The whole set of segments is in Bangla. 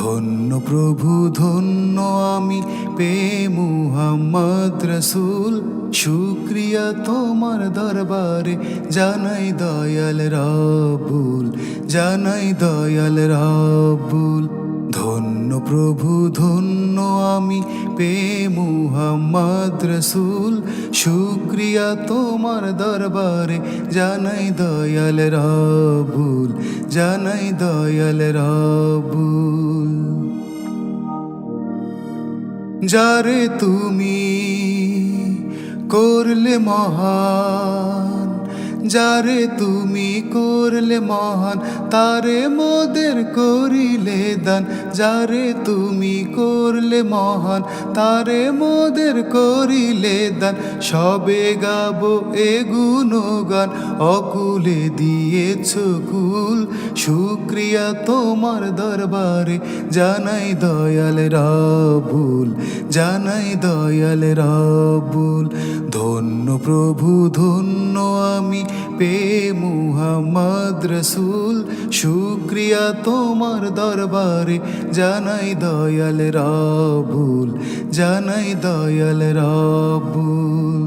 ধন্য প্রভু ধন্য আমি পেয়ে মুহাম্মদ রসুল। শুক্রিয়া তোমার দরবারে জানাই দয়াল রাব্বুল, জানাই দয়াল রাব্বুল। ধন্য প্রভু ধন্য আমি পেয়ে মুহাম্মদ রসুল। শুক্রিয়া তোমার দরবারে জানাই দয়াল রাব্বুল, জানাই দয়াল রাব্বুল। যারে তুমি করলে মহান, যারে তুমি করলে মহান, তারে মোদের করিলে দান। যারে তুমি করলে মহান, তারে মোদের করিলে দান। সবে গাবো এ গুণগান, অকুলে দিয়েছ কুল। শুক্রিয়া তোমার দরবারে জানাই দয়াল রাব্বুল, জানাই দয়াল রাব্বুল। ধন্য প্রভু ধন্য আমি পেয়ে মুহাম্মদ রসুল। শুক্রিয়া তোমার দরবারে জানাই দয়াল রাব্বুল, জানাই দয়াল রাব্বুল।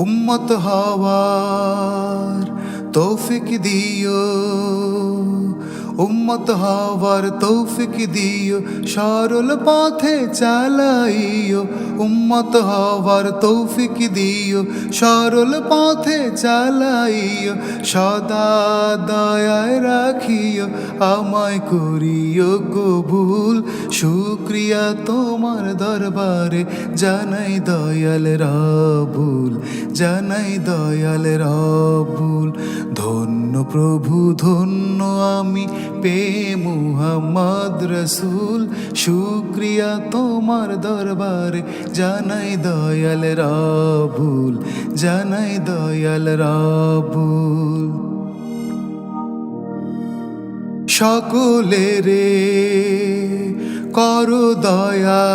উম্মত হওয়ার তৌফিক দিও, উম্মত হওয়ার তৌফিক দিও, সরল পথে চালাইও। উম্মত হওয়ার তৌফিক দিও, সরল পথে চালাইও। সদা দয়ায় রাখিও, আমায় করিও কবুল। শুক্রিয়া তোমার দরবারে জানাই দয়াল রাব্বুল, জানাই দয়াল রাব্বুল। ধন্য প্রভু ধন্য আমি পেয়ে মুহাম্মদ রসুল। শুক্রিয়া তোমার দরবারে জানাই দয়াল রাব্বুল, জানাই দয়াল রাব্বুল। সকলেরে করো দয়া,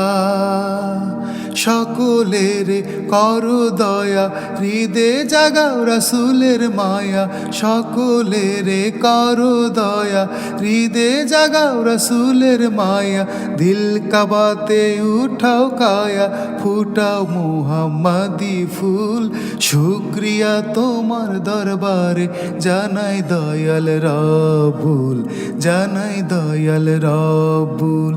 সকলেরে করো দয়া, হৃদে জাগাও রাসূলের মায়া। সকলেরে করো দয়া, হৃদে জাগাও রাসূলের মায়া। দিল কাবাতে উঠাও কায়া, ফুটাও মুহাম্মাদি ফুল। শুক্রিয়া তোমার দরবারে জানাই দয়াল রাব্বুল, জানাই দয়াল রাব্বুল।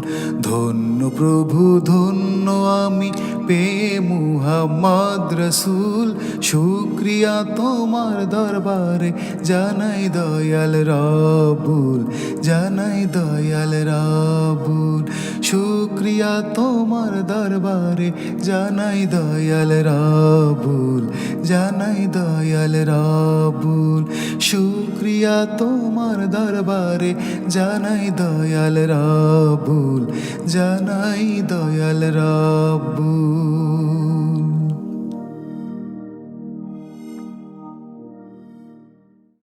ধন্য প্রভু ধন্য আমি পেয়ে মুহাম্মদ রসুল। শুক্রিয়া তোমার দরবারে জানাই দয়াল রাব্বুল, জানাই দয়াল রাব্বুল। শুক্রিয়া তোমার দরবারে জানাই দয়াল রাব্বুল, জানাই দয়াল রাব্বুল। শুক্রিয়া তোমার দরবারে জানাই দয়াল রাব্বুল, জানাই দয়াল রাব্বুল।